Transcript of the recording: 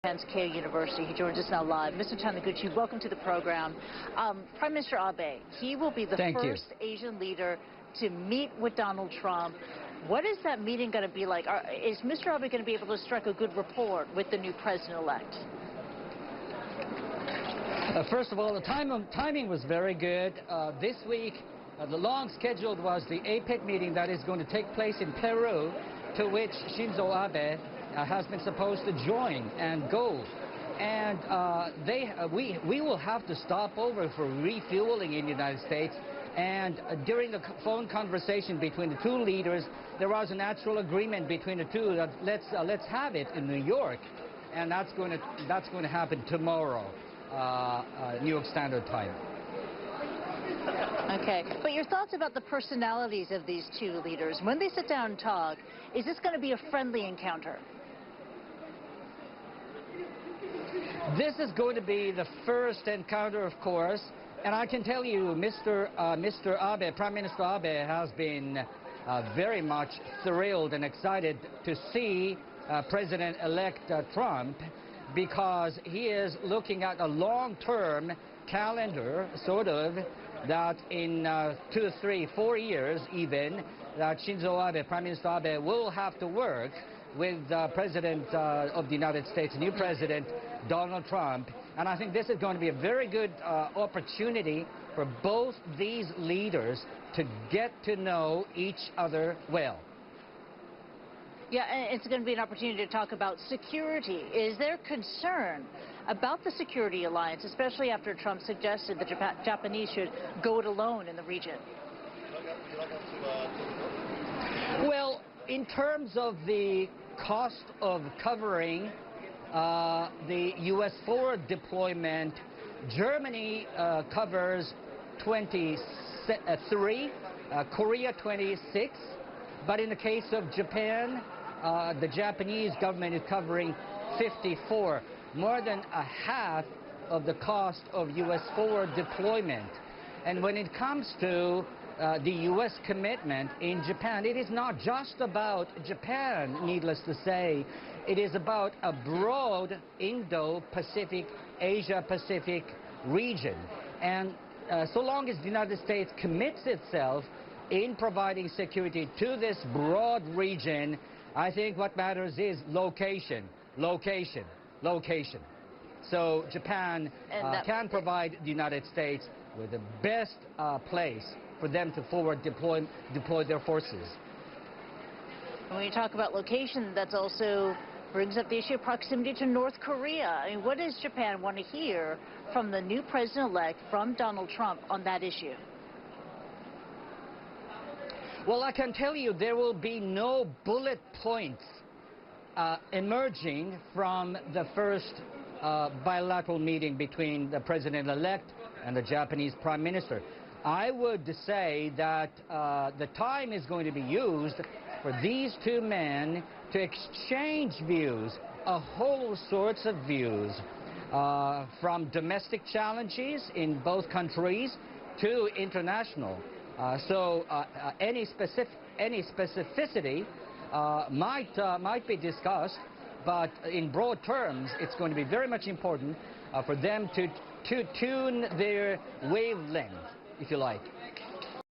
Japan's Keio University. He joins us now live. Mr. Taniguchi, welcome to the program. Prime Minister Abe, he will be the first Asian leader to meet with Donald Trump. What is that meeting going to be like? Is Mr. Abe going to be able to strike a good rapport with the new president-elect? First of all, the timing was very good. This week, the long scheduled was the APEC meeting that is going to take place in Peru, to which Shinzo Abe has been supposed to join and go. And we will have to stop over for refueling in the United States. And during the phone conversation between the two leaders, there was a natural agreement between the two that let's have it in New York, and that's going to happen tomorrow, New York Standard Time. Okay, but your thoughts about the personalities of these two leaders when they sit down and talk? Is this going to be a friendly encounter? This is going to be the first encounter, of course, and I can tell you, Mr. Abe, Prime Minister Abe, has been very much thrilled and excited to see President-elect Trump, because he is looking at a long-term calendar, sort of, that in 2, 3, 4 years even, that Shinzo Abe, Prime Minister Abe, will have to work with President of the United States, new President Donald Trump. And I think this is going to be a very good opportunity for both these leaders to get to know each other well. Yeah, and it's going to be an opportunity to talk about security. Is there concern about the security alliance, especially after Trump suggested the Japanese should go it alone in the region? Well, in terms of the cost of covering the U.S. forward deployment, Germany covers 23, Korea 26, but in the case of Japan, the Japanese government is covering 54, more than a half of the cost of U.S. forward deployment. And when it comes to the U.S. commitment in Japan, it is not just about Japan, needless to say. It is about a broad Indo-Pacific, Asia-Pacific region. And so long as the United States commits itself in providing security to this broad region, I think what matters is location, location, location. So Japan can provide the United States with the best place for them to forward deploy their forces. When you talk about location, that also brings up the issue of proximity to North Korea. I mean, what does Japan want to hear from the new president-elect, from Donald Trump, on that issue? Well, I can tell you there will be no bullet points emerging from the first bilateral meeting between the president-elect and the Japanese prime minister. I would say that the time is going to be used for these two men to exchange views, a whole sorts of views, from domestic challenges in both countries to international. So any specificity might be discussed, but in broad terms, it's going to be very much important for them to tune their wavelength, if you like.